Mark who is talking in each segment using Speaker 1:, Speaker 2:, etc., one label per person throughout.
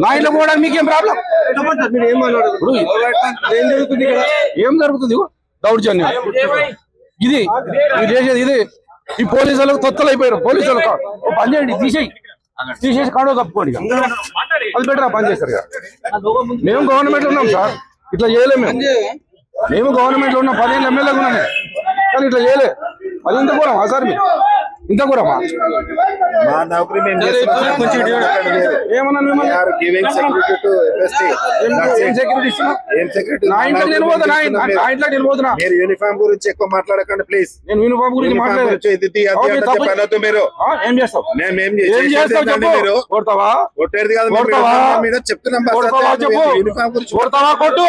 Speaker 1: నా ఇంట్లో పోవడానికి మీకేం ప్రాబ్లం? ఏం జరుగుతుంది? దౌర్జన్యం ఇది చేసేది ఇది. ఈ పోలీసులకు తొత్తలు అయిపోయారు. పోలీసులకు పని చేయండి, తీసేసి కాడో కప్పుకోండి. అది బెటర్ పని చేస్తారు. మేము గవర్నమెంట్ లో ఉన్నాం సార్, ఇట్లా చేయలేము. మేము గవర్నమెంట్ లో ఉన్నాం, 15 ఎమ్మెల్యేలు ఉన్నాం కానీ ఇట్లా చేయలే. అది ఇంత కూడా సార్, మీరు ఇంత కూడా ఏమన్నా
Speaker 2: యూనిఫామ్ గురించి ఎక్కువ మాట్లాడకండి ప్లీజ్.
Speaker 1: నేను యూనిఫామ్ గురించి మాట్లాడలేదు. ఏం చేస్తావు?
Speaker 2: కొట్టేది కాదు, చెప్తున్నాం. యూనిఫామ్ గురించి
Speaker 1: కొట్టు.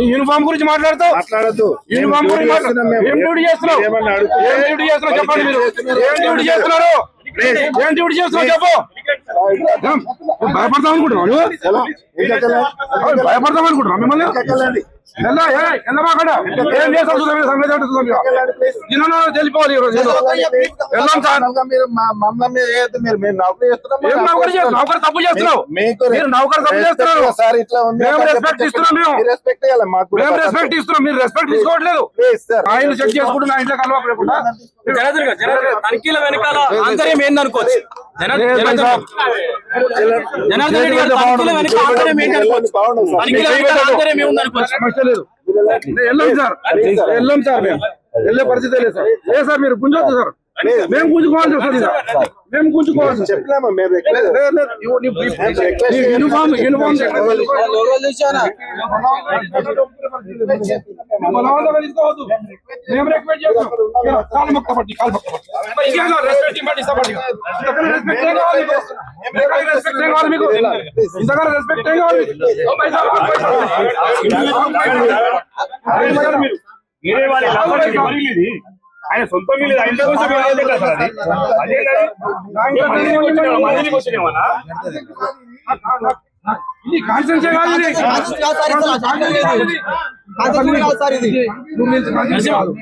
Speaker 1: ఈ యూనిఫామ్ గురించి మాట్లాడద్దు. యూనిఫామ్ గురించి ఏం డ్యూటీ చేస్తున్నావు? చెప్పండి. మీరు ఏం డ్యూటీ చేస్తున్నారు? చెప్పు. భయపడతాం అనుకుంటున్నావు? భయపడతాం అనుకుంటున్నావు? మిమ్మల్ని తెలిపోవాలి. తప్పు చేస్తున్నావు. రెస్పెక్ట్ ఇస్తున్నాం. మేము రెస్పెక్ట్ ఇస్తున్నాం. మీరు రెస్పెక్ట్ తీసుకోవట్లేదు. ఆయన చెక్ చేసుకుంటున్నా ఇంట్లో కలవకుండా
Speaker 3: తనిఖీల వెనకాల ఆంతర్యం ఏందనుకోవచ్చు. జనార్దన్ రెడ్డి గారు తనిఖీల వెనక ఆంతర్యం ఏంటనుకోవచ్చు. తనిఖీల వెనకాల ఆంతర్యం ఏముందనుకోవచ్చు.
Speaker 1: వెళ్ళాం సార్, మేము వెళ్ళే పరిస్థితి లేదు సార్. లేదు సార్, మీరు గుంజొద్దు సార్. మేము గుంజుకోవాల్సి వస్తుంది సార్. మేము గుంజుకోవాల్సి
Speaker 2: చెప్పలేమా?
Speaker 1: యూనిఫామ్ మేము రికమెండ్ చేస్తాం. కాలు మొక్క పట్టి రెస్పెక్ట్ కావాలి మీకు. ఇంతకాలం రెస్పెక్ట్ ఏం కావాలి?
Speaker 4: ఆయన సొంత మీద
Speaker 1: కాన్సెన్స్ కాదు.